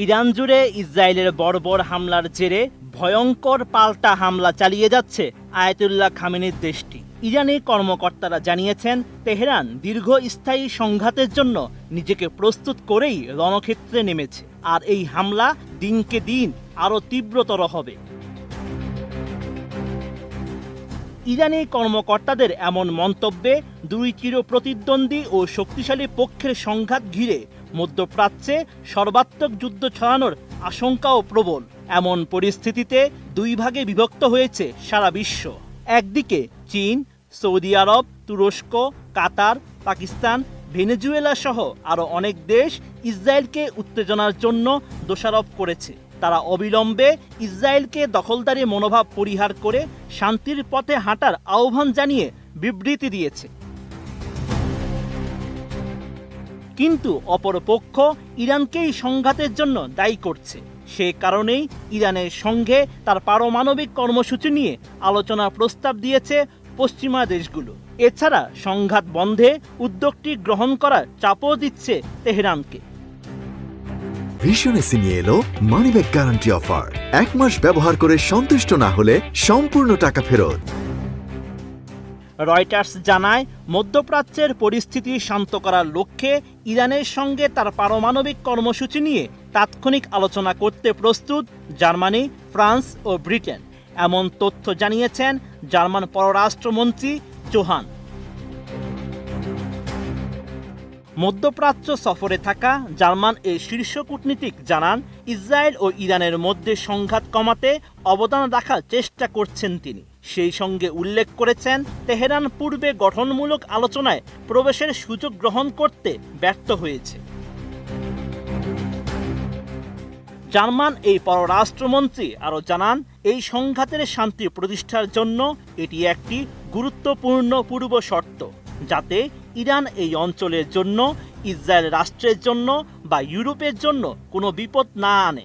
Iran জুড়ে ইসরায়েলের বর্বর হামলার জেরে ভয়ঙ্কর পাল্টা হামলা চালিয়ে যাচ্ছে আয়াতুল্লাহ খামেনির দেশটি। ইরানি কর্মকর্তারা জানিয়েছেন, তেহরান দীর্ঘস্থায়ী সংঘাতের জন্য নিজেকে প্রস্তুত করেই রণক্ষেত্রে নেমেছে, আর এই হামলা দিনকে দিন আরও তীব্রতর হবে। ইরানি কর্মকর্তাদের এমন মন্তব্যে দুই চির প্রতিদ্বন্দ্বী ও শক্তিশালী পক্ষের সংঘাত ঘিরে মধ্যপ্রাচ্যে সর্বাত্মক যুদ্ধ ছড়ানোর আশঙ্কাও প্রবল। এমন পরিস্থিতিতে দুই ভাগে বিভক্ত হয়েছে সারা বিশ্ব। একদিকে চীন, সৌদি আরব, তুরস্ক, কাতার, পাকিস্তান, ভেনেজুয়েলা সহ আরও অনেক দেশ ইসরায়েলকে উত্তেজনার জন্য দোষারোপ করেছে। তারা অবিলম্বে ইসরায়েলকে দখলদারি মনোভাব পরিহার করে শান্তির পথে হাঁটার আহ্বান জানিয়ে বিবৃতি দিয়েছে। কিন্তু অপরপক্ষ ইরানকেই সংঘাতের জন্য দায়ী করছে। সে কারণেই ইরানের সঙ্গে তার পারমাণবিক কর্মসূচি নিয়ে আলোচনার প্রস্তাব দিয়েছে পশ্চিমা দেশগুলো। এছাড়া সংঘাত বন্ধে উদ্যোগটি গ্রহণ করার চাপও দিচ্ছে তেহরানকে। ভীষণ এসি নিয়ে এলো মানিব্যাগ গ্যারান্টি অফার। 1 মাস ব্যবহার করে সন্তুষ্ট না হলে সম্পূর্ণ টাকা ফেরত। রয়টার্স জানায়, মধ্যপ্রাচ্যের পরিস্থিতি শান্ত করার লক্ষ্যে ইরানের সঙ্গে তার পারমাণবিক কর্মসূচি নিয়ে তাৎক্ষণিক আলোচনা করতে প্রস্তুত জার্মানি, ফ্রান্স ও ব্রিটেন। এমন তথ্য জানিয়েছেন জার্মান পররাষ্ট্রমন্ত্রী জোহান। মধ্যপ্রাচ্য সফরে থাকা জার্মান এই শীর্ষ কূটনীতিক জানান, ইসরায়েল ও ইরানের মধ্যে সংঘাত কমাতে অবদান রাখার চেষ্টা করছেন তিনি। সেই সঙ্গে উল্লেখ করেছেন, তেহরান পূর্বে গঠনমূলক আলোচনায় প্রবেশের সুযোগ গ্রহণ করতে ব্যর্থ হয়েছে। জার্মান এই পররাষ্ট্রমন্ত্রী আরও জানান, এই সংঘাতের শান্তি প্রতিষ্ঠার জন্য এটি একটি গুরুত্বপূর্ণ পূর্ব শর্ত, যাতে ইরান এই অঞ্চলের জন্য, ইসরায়েল রাষ্ট্রের জন্য বা ইউরোপের জন্য কোনো বিপদ না আনে।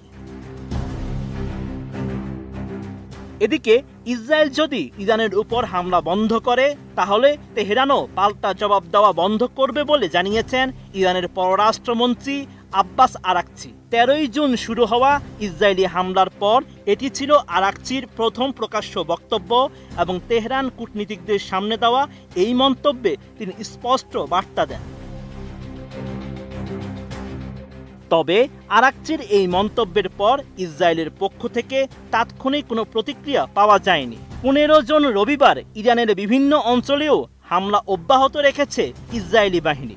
এদিকে ইসরায়েল যদি ইরানের উপর হামলা বন্ধ করে, তাহলে তেহরানও পাল্টা জবাব দেওয়া বন্ধ করবে বলে জানিয়েছেন ইরানের পররাষ্ট্রমন্ত্রী আব্বাস আরাকচি। 13ই জুন শুরু হওয়া ইসরায়েলি হামলার পর এটি ছিল আরাকচির প্রথম প্রকাশ্য বক্তব্য, এবং তেহরান কূটনীতিকদের সামনে দেওয়া এই মন্তব্যে তিনি স্পষ্ট বার্তা দেন। তবে আরাকচির এই মন্তব্যের পর ইসরায়েলের পক্ষ থেকে তাৎক্ষণিক কোনো প্রতিক্রিয়া পাওয়া যায়নি। 15 জুন রবিবার ইরানের বিভিন্ন অঞ্চলেও হামলা অব্যাহত রেখেছে ইসরায়েলি বাহিনী।